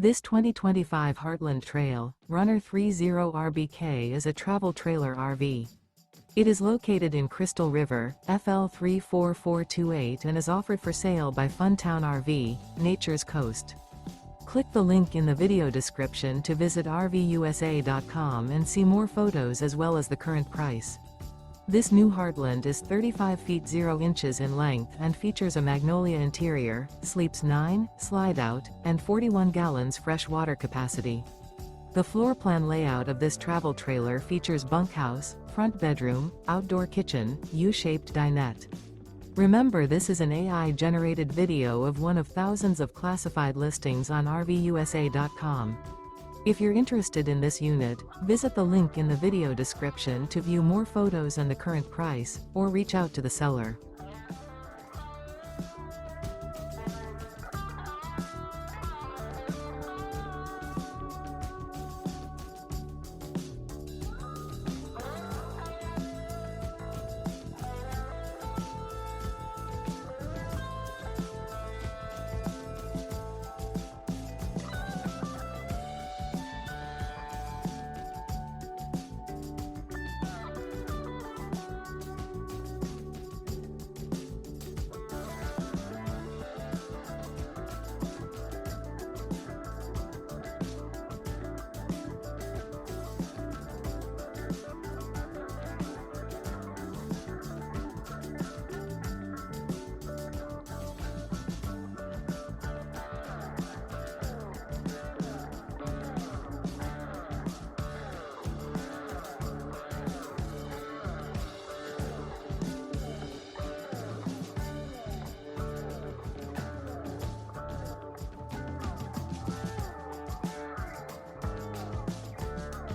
This 2025 Heartland Trail Runner 30RBK is a travel trailer RV. It is located in Crystal River, FL 34428 and is offered for sale by Funtown RV, Nature's Coast. Click the link in the video description to visit RVUSA.com and see more photos as well as the current price. This new Heartland is 35 feet 0 inches in length and features a MAGNOLIA interior, sleeps 9, slide-out, and 41 gallons fresh water capacity. The floor plan layout of this travel trailer features bunkhouse, front bedroom, outdoor kitchen, U-shaped dinette. Remember, this is an AI-generated video of one of thousands of classified listings on RVUSA.com. If you're interested in this unit, visit the link in the video description to view more photos and the current price, or reach out to the seller.